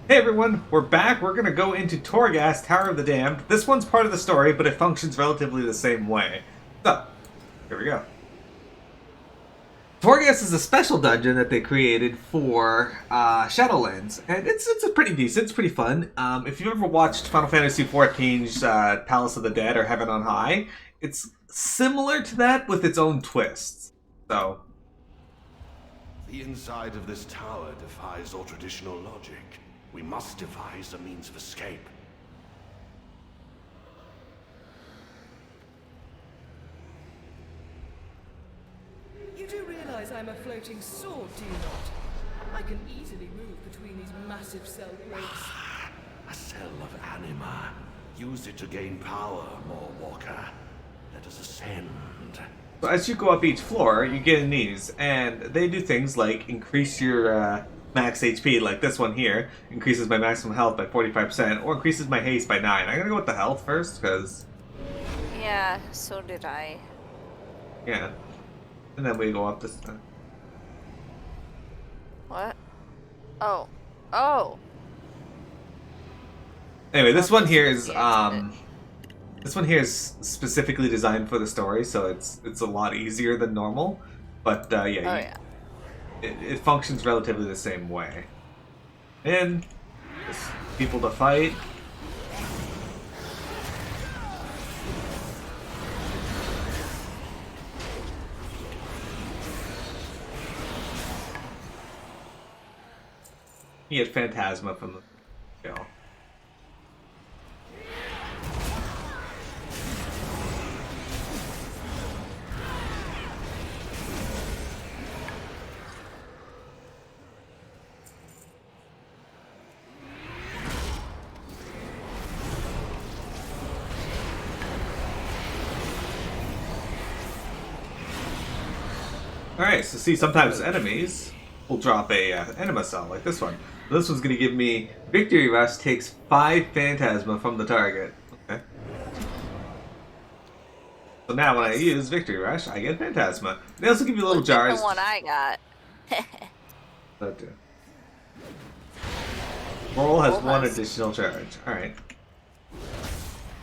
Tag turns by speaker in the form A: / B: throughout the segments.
A: Hey everyone, we're back. We're going to go into Torghast, Tower of the Damned. This one's part of the story, but it functions relatively the same way. So, here we go. Torghast is a special dungeon that they created for Shadowlands, and it's a pretty decent, it's pretty fun. If you've ever watched Final Fantasy XIV's Palace of the Dead or Heaven on High, it's similar to that with its own twists. So,
B: The inside of this tower defies all traditional logic. We must devise a means of escape.
C: You do realize I'm a floating sword, do you not? I can easily move between these massive cell plates.
B: A cell of anima. Use it to gain power, more Walker. Let us ascend.
A: so as you go up each floor, you get in these, and they do things like increase your max HP, like this one here, increases my maximum health by 45%, or increases my haste by 9. I'm gonna go with the health first, because,
D: Yeah, so did I.
A: yeah. And then we go up this.
D: What? Oh. Oh!
A: Anyway, this one here is
D: Yeah,
A: this one here is specifically designed for the story, so it's a lot easier than normal. But yeah,
D: Oh, yeah.
A: it functions relatively the same way. And there's people to fight. You get Phantasma from the jail. Alright, so see, sometimes enemies will drop a anima cell, like this one. This one's going to give me Victory Rush takes 5 Phantasma from the target. Okay. So now when I use Victory Rush, I get Phantasma. They also give you little
D: Look at
A: jars.
D: the one I got.
A: That do. Roll has
D: Roll
A: 1
D: has-
A: additional charge. Alright.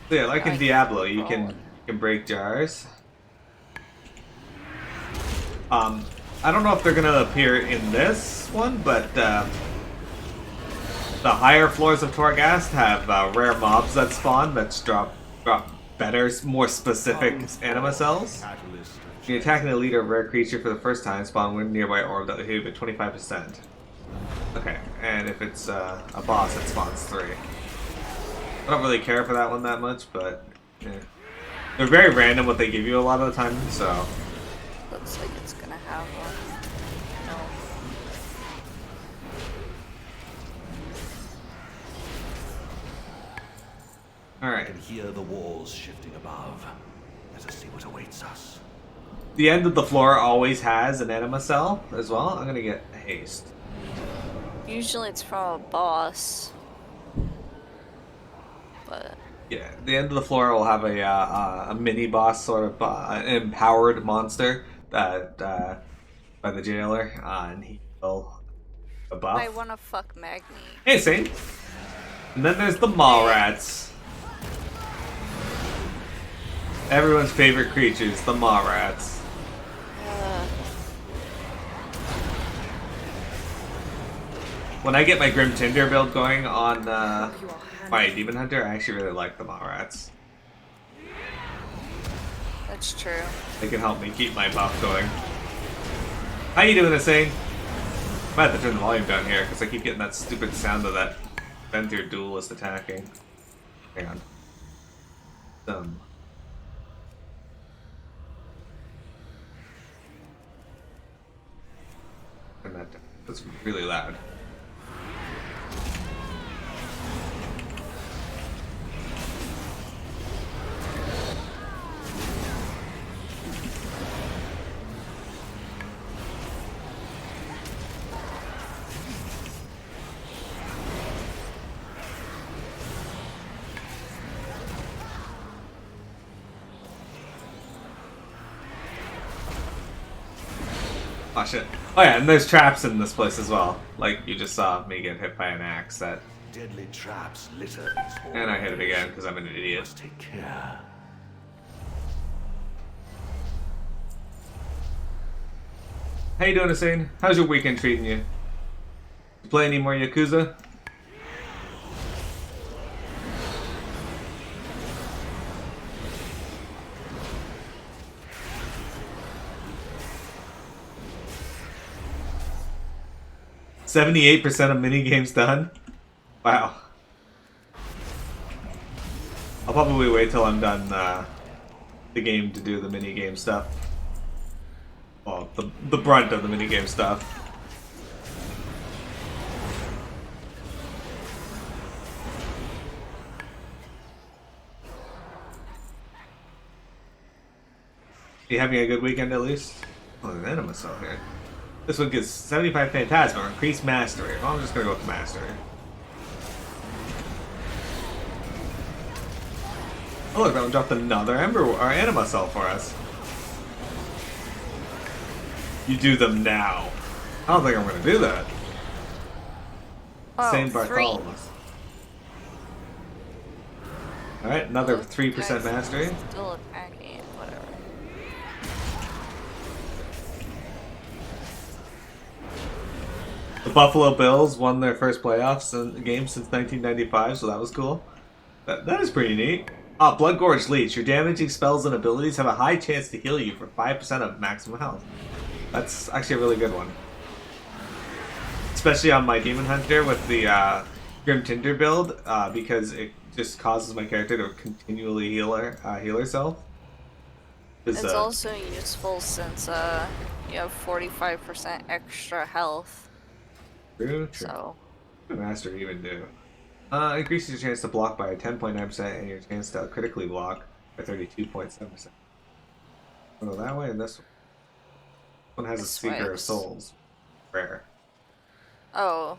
A: So yeah, like in
D: I
A: Diablo, you
D: rolling.
A: can break jars. I don't know if they're gonna appear in this one, but the higher floors of Torghast have rare mobs that spawn that drop better, more specific anima cells.
B: Catalyst.
A: When attacking a leader of a rare creature for the first time, spawn one nearby orb that will hit you by 25%. Okay, and if it's a boss, it spawns 3. I don't really care for that one that much, but they're very random what they give you a lot of the time, so.
D: Looks like it's gonna have one. No.
B: I
A: Alright.
B: can hear the walls shifting above. Let us see what awaits us.
A: The end of the floor always has an anima cell as well. I'm gonna get haste.
D: Usually it's from a boss. But
A: Yeah, the end of the floor will have a mini boss, sort of an empowered monster that by the jailer, and he will a buff.
D: I wanna fuck Magni.
A: Hey, Saint. And then there's the mall rats. Everyone's favorite creatures, the mall rats. When I get my Grim Tinder build going on my Demon Hunter, I actually really like the mall rats.
D: That's true.
A: They can help me keep my buff going. How you doing, this thing? I might have to turn the volume down here because I keep getting that stupid sound of that Venthyr duelist attacking. Hang on. Turn that down. That's really loud. Oh shit. Oh yeah, and there's traps in this place as well. Like you just saw me get hit by an axe that...
B: Deadly traps litter these small
A: And I hit it
B: areas.
A: again because I'm an
B: You
A: idiot.
B: must take care.
A: How you doing, Hussein? How's your weekend treating you? You play any more Yakuza? %78% of minigames done? Wow. I'll probably wait till I'm done the game to do the minigame stuff. Well, the brunt of the minigame stuff. You having a good weekend at least? Oh, there's an enema cell here. This one gives 75 Phantasma, increased mastery. Well, I'm just gonna go with mastery. Oh look, that one dropped another Ember or Anima Cell for us. You do them now. I don't think I'm gonna do that.
D: Oh,
A: Same
D: 3.
A: Bartholomew. Alright, another 3%
D: Guys,
A: mastery.
D: Still attacking it, whatever.
A: The Buffalo Bills won their first playoffs game since 1995, so that was cool. That is pretty neat. Blood Gorge Leech. Your damaging spells and abilities have a high chance to heal you for 5% of maximum health. That's actually a really good one. Especially on my Demon Hunter with the Grim Tinder build, because it just causes my character to continually heal herself.
D: It's also useful since you have 45% extra health.
A: True.
D: So
A: What does Master even do? Increases your chance to block by 10.9% and your chance to critically block by 32.7%. Go that way and this one has a
D: This
A: Seeker of
D: works.
A: Souls. Rare.
D: oh,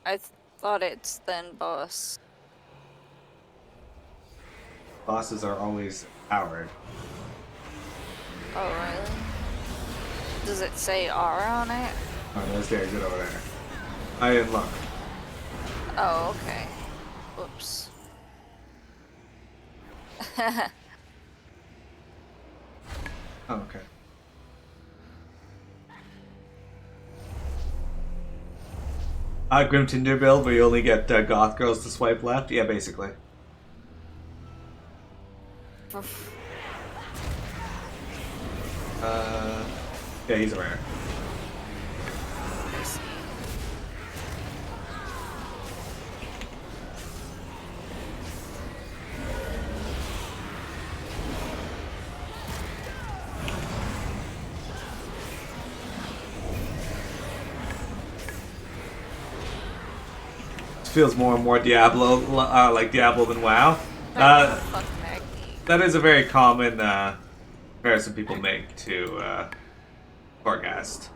D: I thought it's then boss.
A: Bosses are always powered.
D: Oh really? Does it say R on it?
A: Oh, there's the exit over there. I didn't look.
D: Oh okay. Whoops.
A: Oh, okay. Grim Tinder build where you only get goth girls to swipe left? Yeah, basically. Yeah, he's a rare. Feels more and more Diablo, like Diablo than WoW. That is a very common comparison people make to Torghast.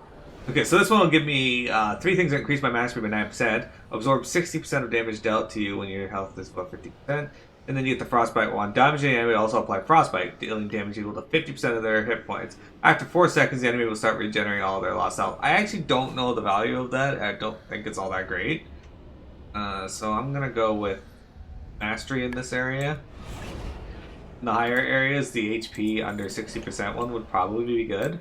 A: Okay, so this one will give me 3 things that increase my mastery by 9%, absorb 60% of damage dealt to you when your health is above 50%, and then you get the Frostbite one. Damaging enemy also apply Frostbite, dealing damage equal to 50% of their hit points. After 4 seconds, the enemy will start regenerating all of their lost health. I actually don't know the value of that. I don't think it's all that great. So I'm gonna go with mastery in this area. In the higher areas, the HP under 60% one would probably be good.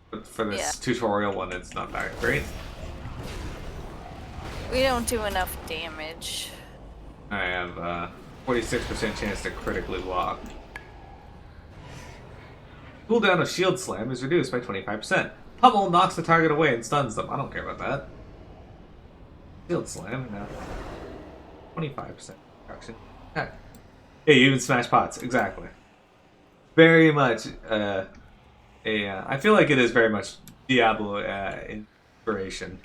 A: But for this tutorial one, it's not that great.
D: We don't do enough damage.
A: I have 46% chance to critically block. Cooldown of Shield Slam is reduced by 25%. Pummel knocks the target away and stuns them. I don't care about that. Shield Slam, no. 25% reduction. Heck. Yeah, you even smash pots. Exactly. Very much I feel like it is very much Diablo inspiration.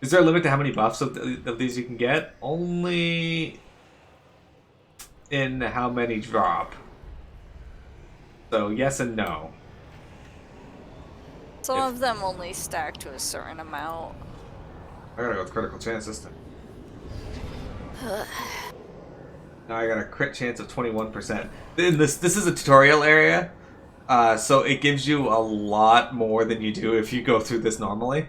A: Is there a limit to how many buffs of these you can get? Only in how many drop. So yes and no.
D: Some of them only stack to a certain amount.
A: I gotta go with critical chance this time. Now I got a crit chance of 21%. This is a tutorial area, So it gives you a lot more than you do if you go through this normally.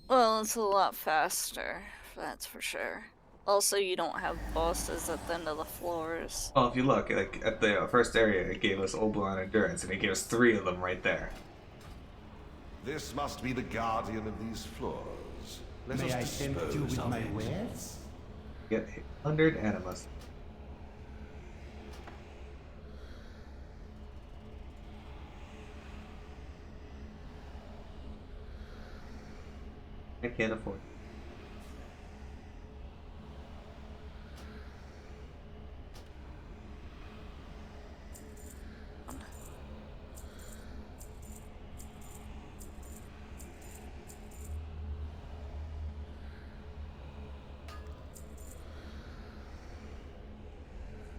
D: Well, it's a lot faster, that's for sure. Also, you don't have bosses at the end of the floors.
A: Well, if you look, like at the first area, it gave us Oberon Endurance, and it gave us 3 of them right there.
B: This must be the guardian of these floors. Let
E: May I
B: us
E: tempt you
B: dispose
E: with
B: of
E: my
B: it.
E: wares?
A: Get 100 animus. I can't afford.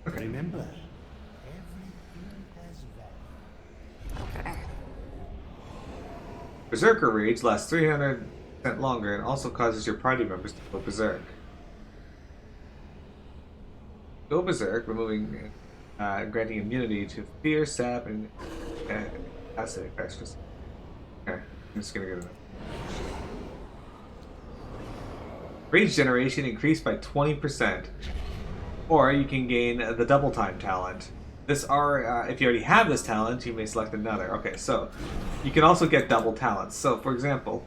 E: Remember, everything has value.
D: Okay.
A: Berserker Rage lasts 300% longer and also causes your party members to go berserk. Go berserk, removing, granting immunity to fear, sap, and acid effects. Okay, I'm just gonna get it. Rage generation increased by 20%. Or you can gain the double time talent. This are if you already have this talent, you may select another. Okay, so you can also get double talents. So, for example,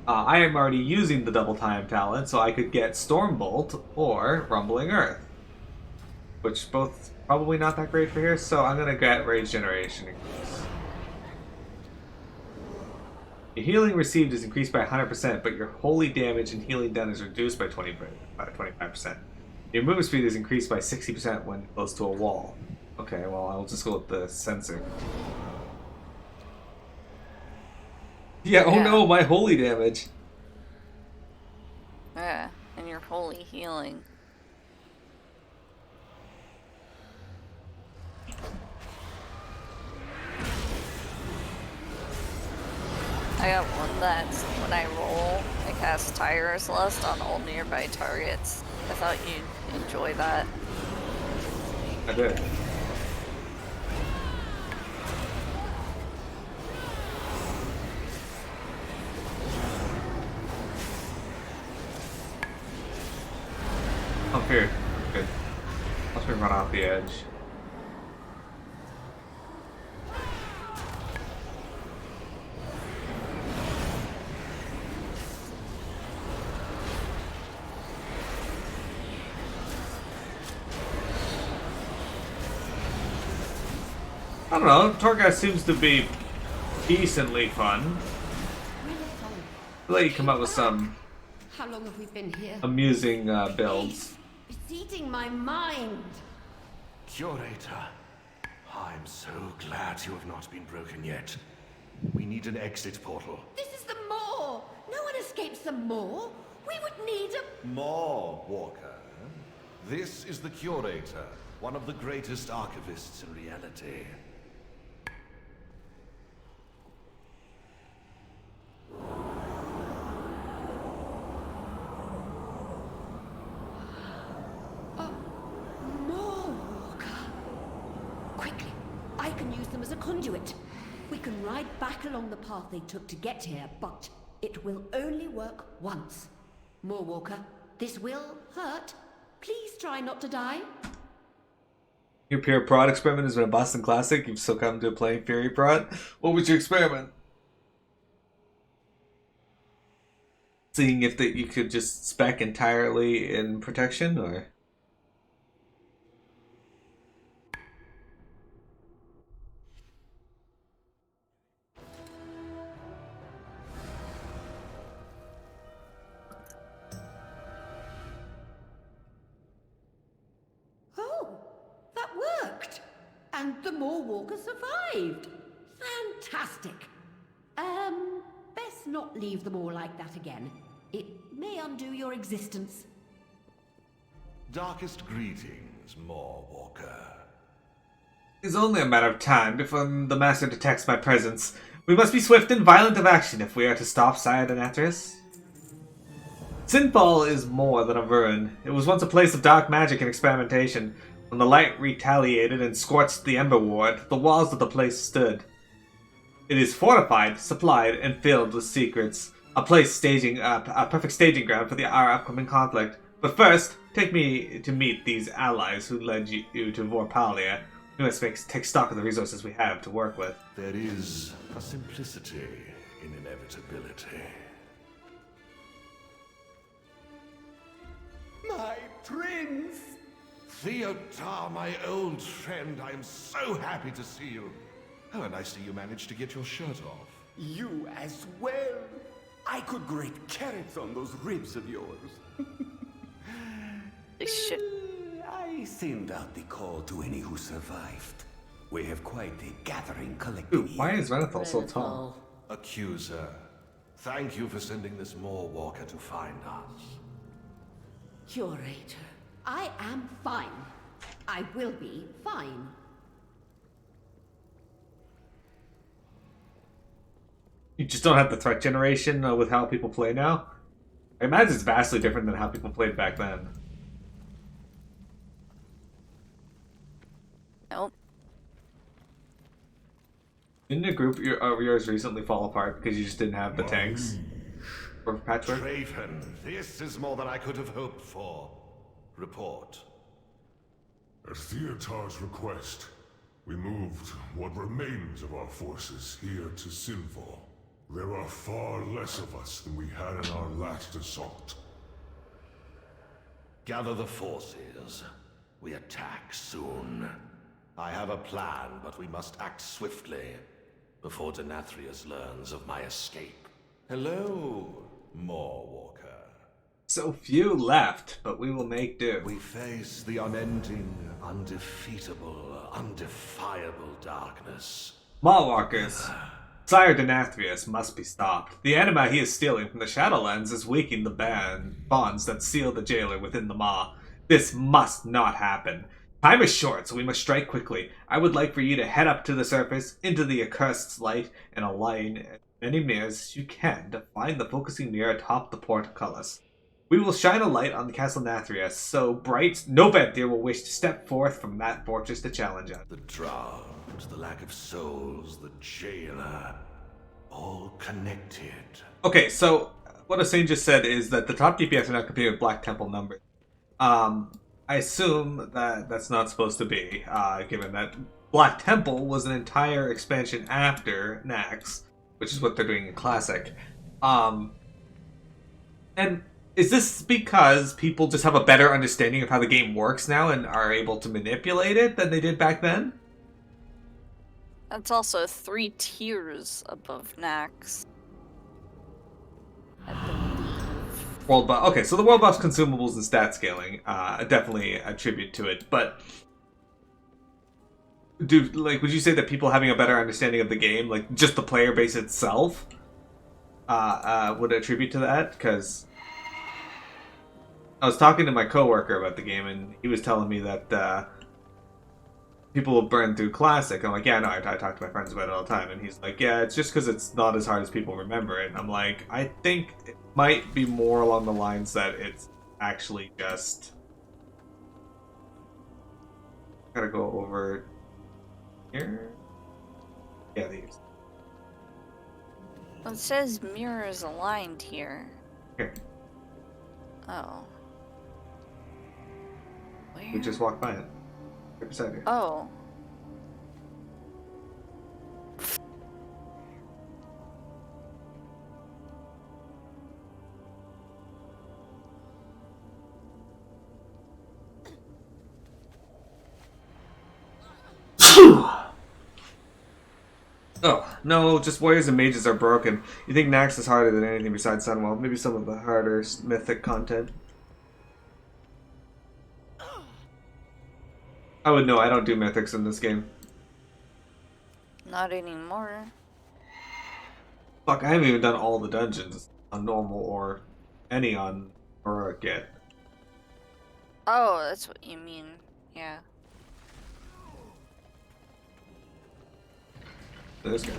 A: I am already using the double time talent, so I could get Stormbolt or Rumbling Earth, which both probably not that great for here. So I'm gonna get Rage Generation increase. Your healing received is increased by 100%, but your holy damage and healing done is reduced by 25%. Your movement speed is increased by 60% when close to a wall. Okay, well, I'll just go with the sensor. Yeah, oh no, my holy damage.
D: Yeah, and your holy healing. I got one that when I roll, I cast Tire's Lust on all nearby targets. I thought you'd enjoy that.
A: I did. Oh, here. Good. Watch me run off the edge. I don't know, Torghast seems to be decently fun. I'll let you come up with some
F: How long have we been here?
A: amusing builds.
F: It's eating my mind.
B: Curator, I'm so glad you have not been broken yet. We need an exit portal.
F: This is the Maw. No one escapes the Maw. We would need a...
B: More, Walker. This is the Curator, one of the greatest archivists in reality.
F: Maw Walker. Quickly, I can use them as a conduit. We can ride back along the path they took to get here, but it will only work once. Maw Walker, this will hurt. Please try not to die.
A: Your pure prod experiment has been a Boston classic. You've succumbed to playing Fury Prod. What was your experiment? Seeing if that you could just spec entirely in protection, or?
F: Oh, that worked. And the Maw Walker survived. Fantastic. Best not leave them all like that again. It may undo your existence.
B: Darkest greetings, More Walker.
A: It's only a matter of time before the Master detects my presence. We must be swift and violent of action if we are to stop Sire Denaturus. Sinfall is more than a ruin. It was once a place of dark magic and experimentation. When the light retaliated and scorched the Ember Ward, the walls of the place stood. It is fortified, supplied, and filled with secrets. A perfect staging ground for our upcoming conflict. But first, take me to meet these allies who led you to Vorpalia. We must take stock of the resources we have to work with.
B: There is a simplicity in inevitability.
E: My prince!
B: Theodar, my old friend, I am so happy to see you. Oh, and I see you managed to get your shirt off.
E: You as well. I could grate carrots on those ribs of yours.
D: Shit.
E: I send out the call to any who survived. We have quite a gathering collecting
A: Dude, why is Renethal so tall?
B: Accuser, thank you for sending this Moor Walker to find us.
F: Curator, I am fine. I will be fine.
A: You just don't have the threat generation with how people play now? I imagine it's vastly different than how people played back then.
D: Nope.
A: Didn't a group of yours recently fall apart because you just didn't have the tanks? Or patchwork?
B: Draven, this is more than I could have hoped for. Report.
G: At Theotar's request, we moved what remains of our forces here to Sinful. There are far less of us than we had in our last assault.
B: Gather the forces. We attack soon. I have a plan, but we must act swiftly before Denathrius learns of my escape. Hello, Moor Walker.
A: So few left, but we will make do.
B: We face the unending, undefeatable, undefiable darkness.
A: Mallwalkers. Sire Denathrius must be stopped. The anima he is stealing from the Shadowlands is weakening the bonds that seal the jailer within the Maw. This must not happen. Time is short, so we must strike quickly. I would like for you to head up to the surface, into the accursed light, and align as many mirrors as you can to find the focusing mirror atop the portcullis. We will shine a light on the Castle Nathrius, so bright no Venthyr will wish to step forth from that fortress to challenge us.
B: The drought, the lack of souls, the jailer, all connected.
A: Okay, so what Hussein just said is that the top DPS are not competing with Black Temple numbers. I assume that that's not supposed to be, given that Black Temple was an entire expansion after Nax, which is what they're doing in Classic. And is this because people just have a better understanding of how the game works now and are able to manipulate it than they did back then?
D: That's also 3 tiers above Nax. I believe.
A: World buff. Okay, so the world buffs, consumables, and stat scaling definitely attribute to it. But would you say that people having a better understanding of the game, like just the player base itself, would attribute to that? Because I was talking to my coworker about the game, and he was telling me that people will burn through Classic. I'm like, yeah, no, I talk to my friends about it all the time. And he's like, yeah, it's just because it's not as hard as people remember it. And I'm like, I think it might be more along the lines that it's actually just... Gotta go over here. Yeah, these.
D: Well, it says mirrors aligned here.
A: Here.
D: Oh. Where?
A: We just walked by it. Right beside you.
D: Oh.
A: Oh, no, just warriors and mages are broken. You think Nax is harder than anything besides Sunwell? Maybe some of the harder mythic content. I would know, I don't do mythics in this game.
D: Not anymore.
A: Fuck, I haven't even done all the dungeons on normal or any on heroic yet.
D: Oh, that's what you mean. Yeah.
A: This guy.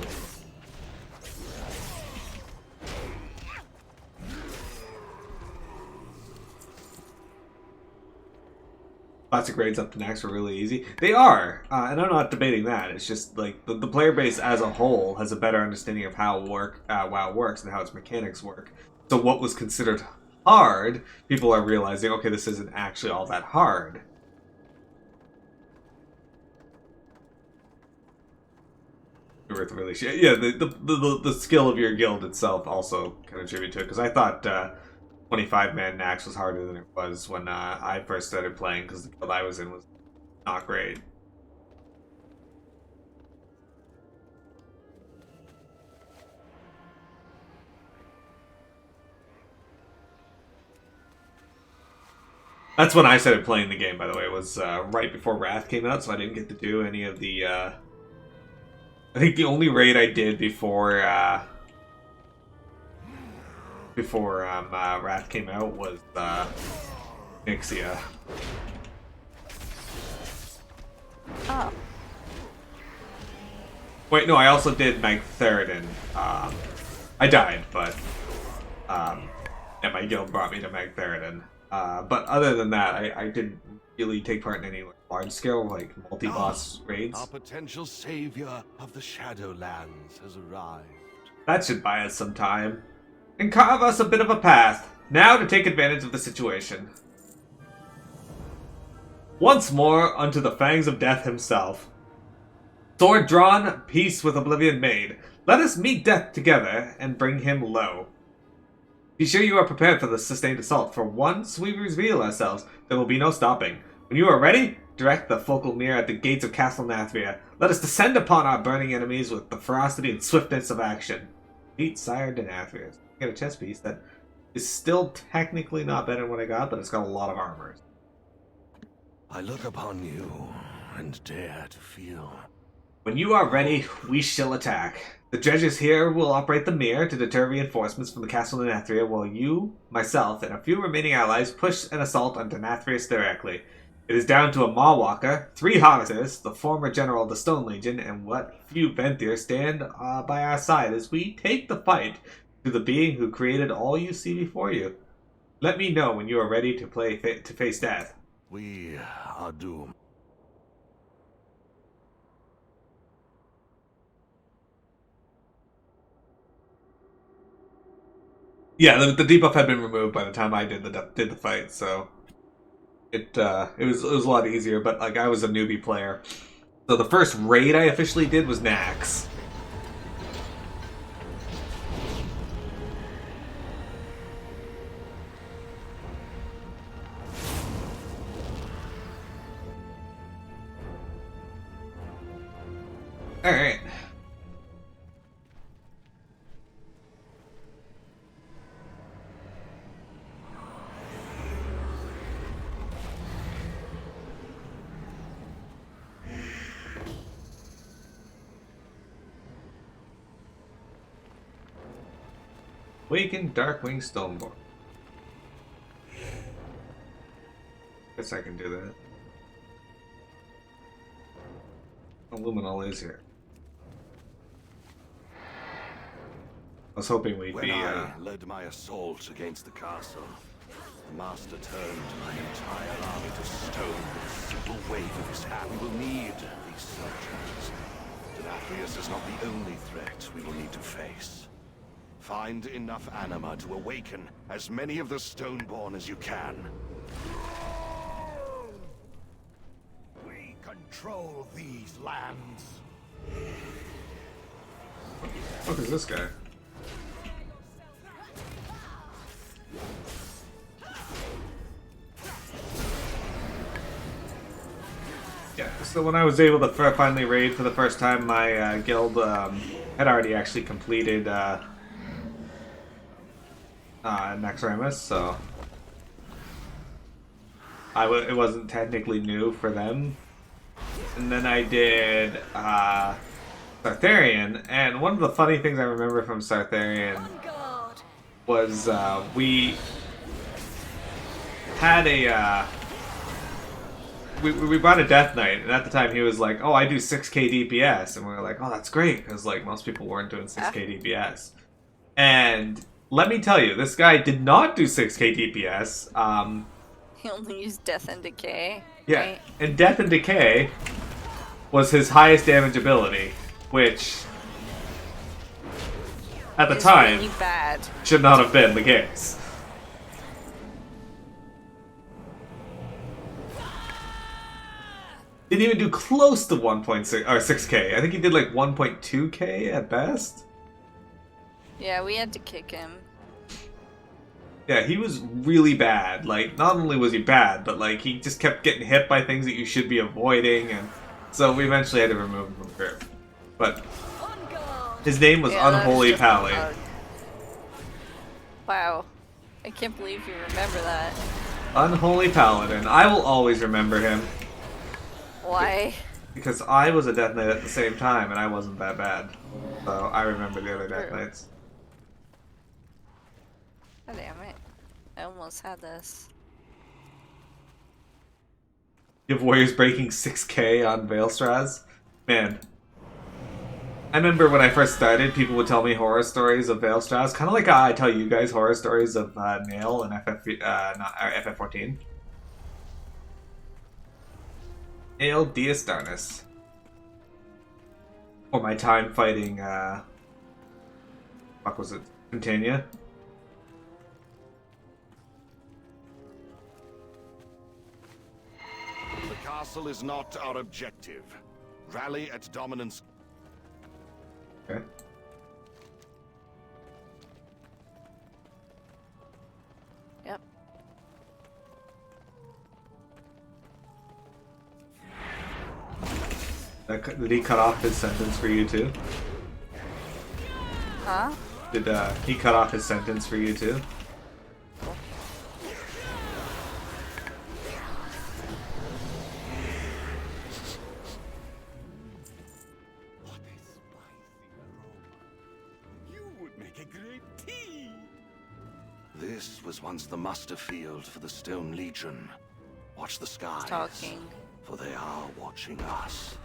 A: classic raids up to max were really easy. They are, and I'm not debating that. It's just like the player base as a whole has a better understanding of how WoW works and how its mechanics work. So what was considered hard, people are realizing, okay, this isn't actually all that hard. Really, yeah. The skill of your guild itself also can contribute to it, because I thought 25-man Nax was harder than it was when I first started playing, because the guild I was in was not great. That's when I started playing the game, by the way. It was right before Wrath came out, so I didn't get to do any of the... I think the only raid I did before Wrath came out was Nixia.
D: Oh.
A: Wait, no, I also did Magtheridon. I died, but and my guild brought me to Magtheridon. But other than that, I didn't really take part in any large-scale, like, multi-boss raids.
B: Our potential savior of the Shadowlands has arrived.
A: That should buy us some time. And carve us a bit of a path. Now to take advantage of the situation. Once more unto the fangs of death himself. Sword drawn, peace with oblivion made. Let us meet death together and bring him low. Be sure you are prepared for the sustained assault, for once we reveal ourselves, there will be no stopping. When you are ready, direct the focal mirror at the gates of Castle Nathria. Let us descend upon our burning enemies with the ferocity and swiftness of action. Beat Sire Denathria. Get a chest piece that is still technically not better than what I got, but it's got a lot of armor.
B: I look upon you and dare to feel.
A: When you are ready, we shall attack. The dredges here will operate the mirror to deter reinforcements from the Castle Denathria, while you, myself, and a few remaining allies push an assault on Denathrius directly. It is down to a Mawwalker, 3 Harvesters, the former general of the Stone Legion, and what few Venthyr stand by our side as we take the fight to the being who created all you see before you. Let me know when you are ready to face death.
B: We are doomed.
A: Yeah, the debuff had been removed by the time I did the fight, so it was a lot easier. But like, I was a newbie player, so the first raid I officially did was Nax. All right. Awaken Darkwing Stoneborn. Guess I can do that. Illuminal is here. I was hoping we'd
B: When I led my assault against the castle, the master turned my entire army to stone with a simple wave of his hand. We will need these soldiers. Denathrius is not the only threat we will need to face. Find enough anima to awaken as many of the Stoneborn as you can. We control these lands.
A: What is this guy? Yeah, so when I was able to finally raid for the first time, my guild had already actually completed Naxxramas, so it wasn't technically new for them. And then I did Sartharian, and one of the funny things I remember from Sartharian was we had a we brought a Death Knight, and at the time he was like, "Oh, I do 6k DPS," and we were like, "Oh, that's great," because like most people weren't doing 6k DPS. And let me tell you, this guy did not do 6k DPS.
D: He only used Death and Decay.
A: Yeah,
D: Right?
A: and Death and Decay was his highest damage ability, which at the
D: It's
A: time
D: really bad.
A: should not have been the case. Didn't even do close to 1.6 or 6k. I think he did like 1.2k at best.
D: Yeah, we had to kick him.
A: Yeah, he was really bad. Like, not only was he bad, but like he just kept getting hit by things that you should be avoiding, and so we eventually had to remove him from the group. But his name was
D: Yeah, that
A: Unholy
D: just a
A: Pally.
D: bug. Wow. I can't believe you remember that.
A: Unholy Paladin. I will always remember him.
D: Why?
A: Because I was a Death Knight at the same time, and I wasn't that bad. So I remember the other Death
D: True.
A: Knights.
D: God damn it. I almost had this.
A: You have Warriors breaking 6k on Veilstraz? Man. I remember when I first started, people would tell me horror stories of Veilstraz, kind of like I tell you guys horror stories of Nail and FF14. Nail Dias Darnus. Or my time fighting, fuck was it? Contania?
B: The castle is not our objective. Rally at dominance.
A: Okay.
D: Yep.
A: Did he cut off his sentence for you too?
D: Huh?
A: Did he cut off his sentence for you too?
E: What a spicy aroma. You would make a great tea.
B: This was once the muster field for the Stone Legion. Watch the skies.
D: Talking.
B: For they are watching us.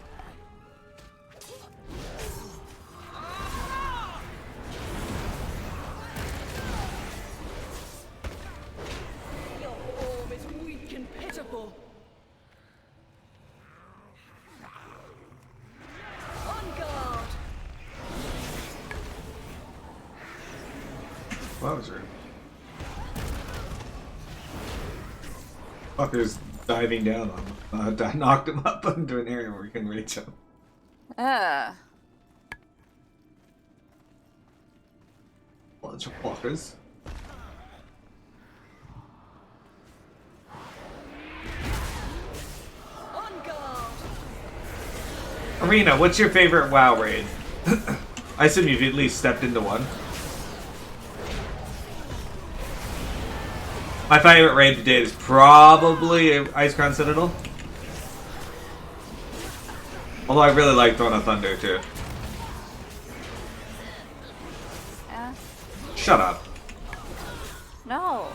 C: Your form is weak and pitiful. On guard.
A: Well, that was rude. Fucker's diving down on him. I knocked him up into an area where we can reach him.
D: Ah.
A: Bunch of fuckers.
C: On guard.
A: Arena, what's your favorite WoW raid? I assume you've at least stepped into one. My favorite raid to date is probably Ice Crown Citadel. Although I really like Throne of Thunder too.
D: Yeah.
A: Shut up.
D: No.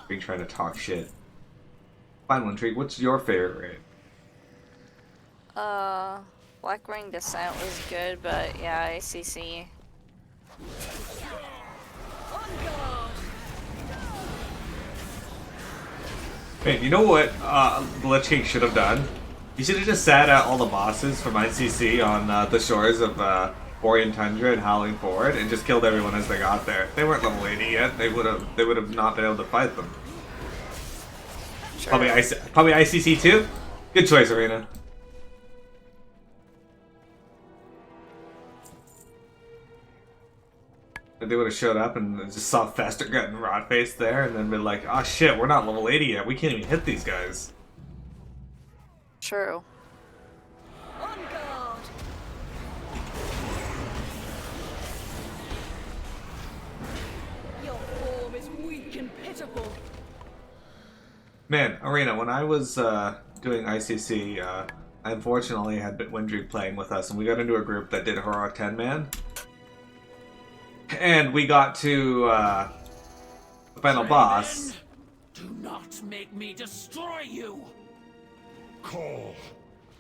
A: Being trying to talk shit. Final Intrigue, what's your favorite raid?
D: Black Ring Descent was good, but yeah, ACC.
C: On guard.
A: Man, you know what the Lich King should have done? He should have just sat at all the bosses from ICC on the shores of Borean Tundra and Howling Ford and just killed everyone as they got there. They weren't level 80 yet. They would have not been able to fight them.
D: Sure.
A: Probably ICC too? Good choice, Arena. If they would have showed up and just saw Fester getting rot-faced there and then been like, oh shit, we're not level 80 yet. We can't even hit these guys.
D: True.
C: On guard. Your form is weak and pitiful.
A: Man, Arena, when I was doing ICC, I unfortunately had Windrig playing with us, and we got into a group that did Heroic 10-man. And we got to the final boss.
H: Do not make me destroy you!
G: Call.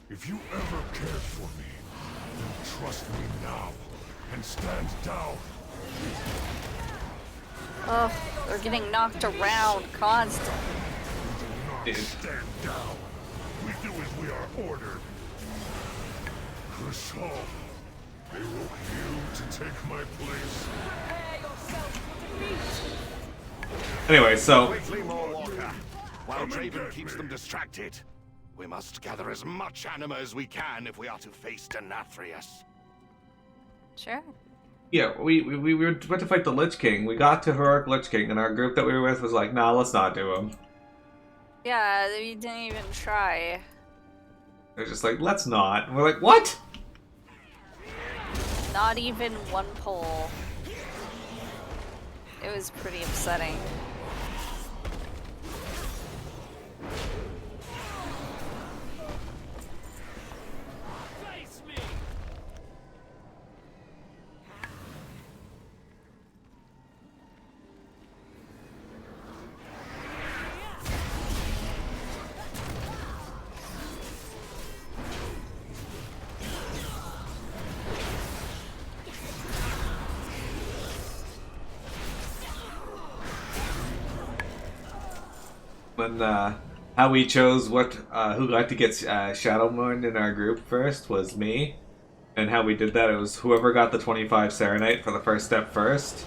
G: If you ever cared for me, then trust me now and stand down.
D: Oh, they're getting knocked around constantly.
A: Dude.
G: Stand down. We do as we are ordered. Krishal, they want you to take my place.
C: Prepare yourself for defeat.
A: Anyway, so
B: Quickly, more Walker. While Draven keeps them distracted, we must gather as much anima as we can if we are to face Denathrius.
D: Sure.
A: yeah, we went to fight the Lich King. We got to Heroic Lich King, and our group that we were with was like, nah, let's not do him.
D: Yeah, we didn't even try.
A: They're just like, let's not. And we're like, what?
D: Not even one pull. It was pretty upsetting.
H: Face me!
A: When how we chose who got to get Shadowmourne in our group first was me, and how we did that, it was whoever got the 25 Serenite for the first step first.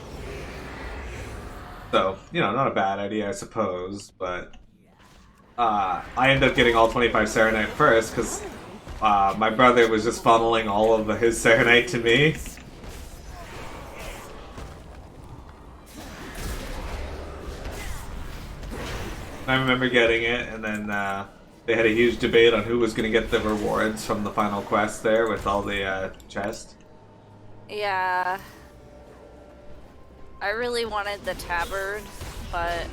A: So, you know, not a bad idea, I suppose, but I ended up getting all 25 Serenite first because my brother was just funneling all of his Serenite to me. I remember getting it, and then they had a huge debate on who was going to get the rewards from the final quest there with all the chests.
D: Yeah. I really wanted the tabard, but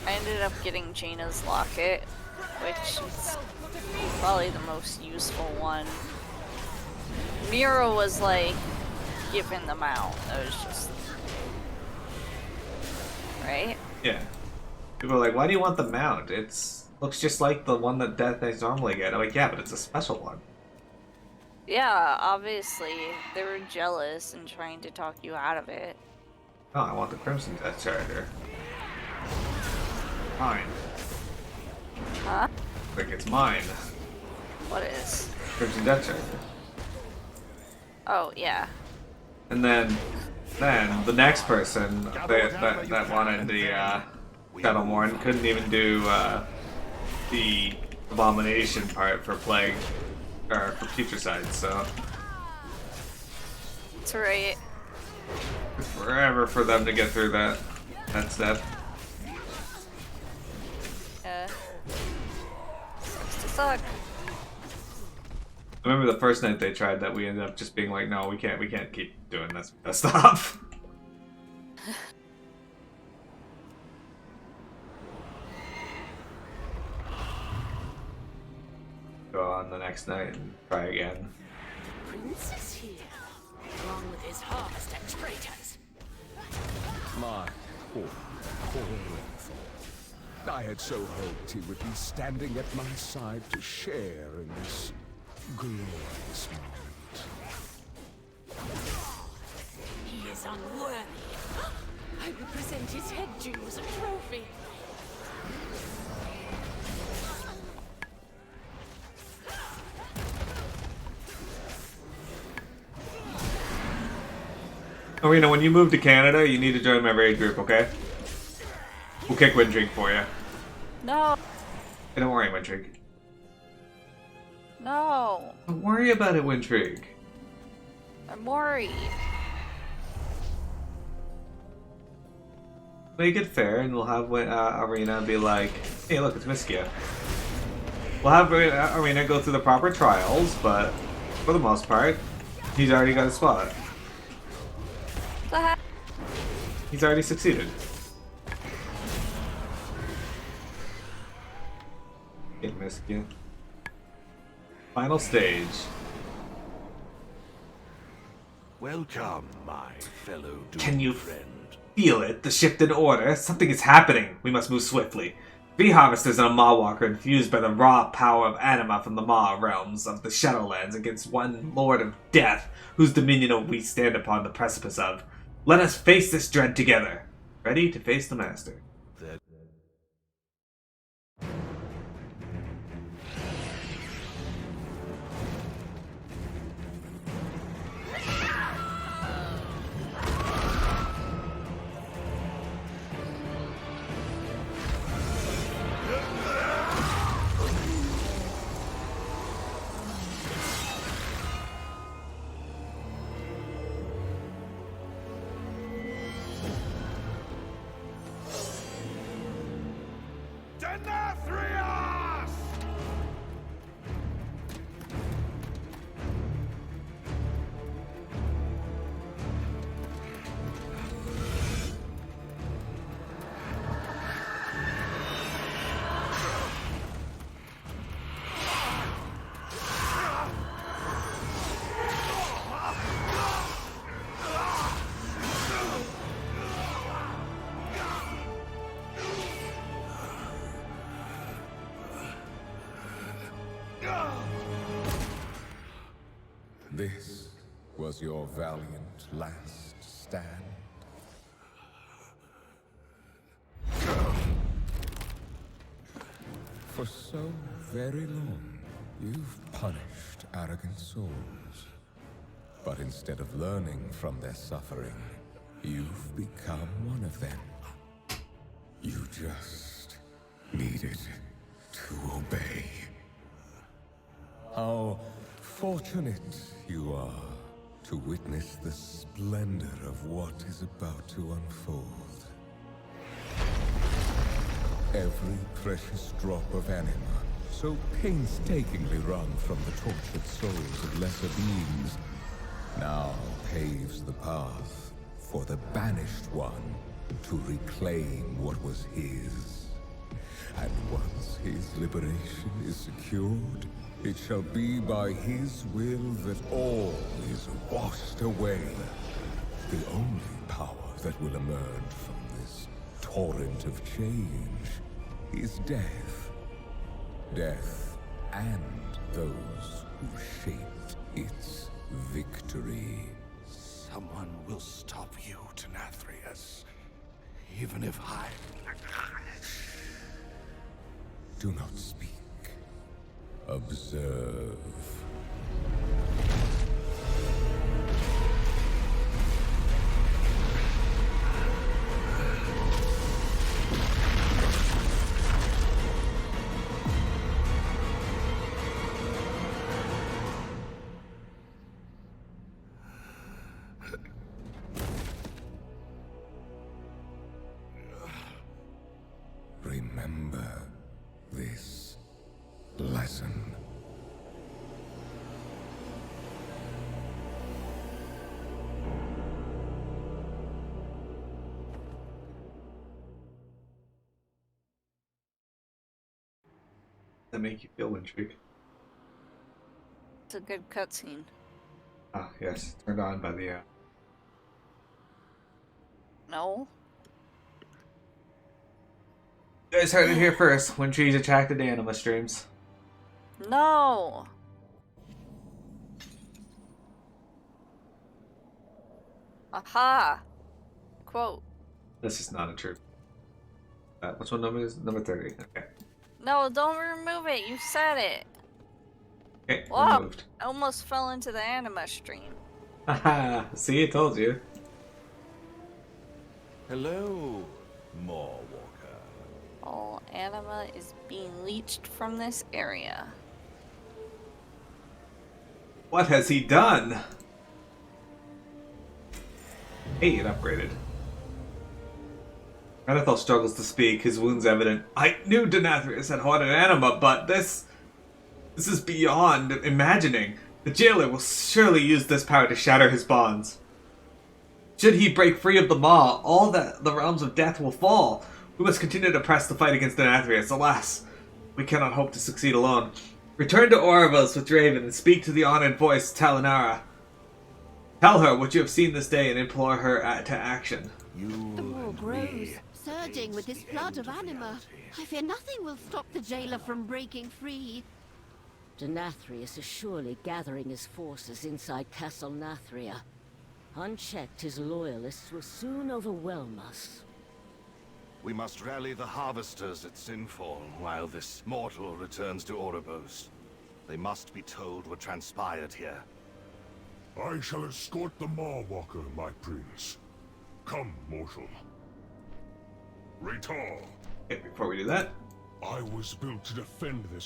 D: I ended up getting Jaina's locket, which is probably the most useful one. Mira was like giving them out. It was just... Right?
A: Yeah. People are like, why do you want the mount? It's looks just like the one that Death Knights normally get. I'm like, yeah, but it's a special one.
D: Yeah, obviously. They were jealous and trying to talk you out of it.
A: Oh, I want the Crimson Death Charger. Mine.
D: Huh?
A: Like, it's mine.
D: What is?
A: Crimson Death Charger.
D: Oh, yeah.
A: And then the next person that wanted the Shadowmourne couldn't even do the Abomination part for Plague, or for Future Side, so
D: That's right.
A: forever for them to get through that step.
D: Yeah. Sucks to suck.
A: I remember the first night they tried that, we ended up just being like, no, we can't keep doing this. We gotta stop. Go on the next night and try again.
H: Prince is here, along with his harvest traitors.
I: My poor Renthal. I had so hoped he would be standing at my side to share in this glorious moment.
H: He is unworthy. I will present his head to you as a trophy.
A: Arena, when you move to Canada, you need to join my raid group, okay? We'll kick Windrink for you.
D: No.
A: Hey, don't worry, Windrink.
D: No.
A: Don't worry about it, Windrink.
D: I'm worried.
A: Make it fair, and we'll have Arena be like, hey, look, it's Miskia. We'll have Arena go through the proper trials, but for the most part, he's already got a spot.
D: The heck?
A: He's already succeeded. Get Miskia. Final stage.
B: Welcome, my fellow doomed
A: Can you
B: friend.
A: feel it? The shift in order? Something is happening. We must move swiftly. 3 harvesters and a Maw Walker infused by the raw power of anima from the Maw realms of the Shadowlands against one Lord of Death, whose dominion we stand upon the precipice of. Let us face this dread together. ready to face the Master.
B: That Denathrius!
I: This was your valiant last stand. For so very long, you've punished arrogant souls. But instead of learning from their suffering, you've become one of them. You just needed to obey. How fortunate you are to witness the splendor of what is about to unfold. Every precious drop of anima, so painstakingly wrung from the tortured souls of lesser beings, now paves the path for the banished one to reclaim what was his. And once his liberation is secured, it shall be by his will that all is washed away. The only power that will emerge from this torrent of change is death. Death and those who shaped its victory.
B: Someone will stop you, Denathrius. Even if I...
I: Do not speak. Observe. Remember this lesson.
A: That make you feel intrigued?
D: It's a good cutscene.
A: Ah, yes. Turned on by the
D: No?
A: You guys heard it here first. When trees attracted to anima streams.
D: No! Aha! Quote.
A: This is not a true. Which one number is number 30? Okay.
D: No, don't remove it. You said it.
A: Okay,
D: Whoa!
A: removed.
D: I almost fell into the anima stream.
A: Haha, see, I told you.
B: Hello, Walker.
D: All anima is being leached from this area.
A: What has he done? Hey, it upgraded. Renethal struggles to speak, his wounds evident. I knew Denathrius had hoarded anima, but this is beyond imagining. The jailer will surely use this power to shatter his bonds. Should he break free of the maw, all the realms of death will fall. We must continue to press the fight against Denathrius. Alas, we cannot hope to succeed alone. Return to Orovos with Draven and speak to the honored voice, Talinara. Tell her what you have seen this day and implore her to action.
F: The war grows, surging with this flood of anima. I fear nothing will stop the jailer from breaking free. Denathrius is surely gathering his forces inside Castle Nathria. Unchecked, his loyalists will soon overwhelm us.
B: We must rally the harvesters at Sinfall while this mortal returns to Oribos. They must be told what transpired here.
G: I shall escort the Maw-Walker, my prince. Come, mortal. Raytar,
A: Okay, before we do that,
G: I was built to defend this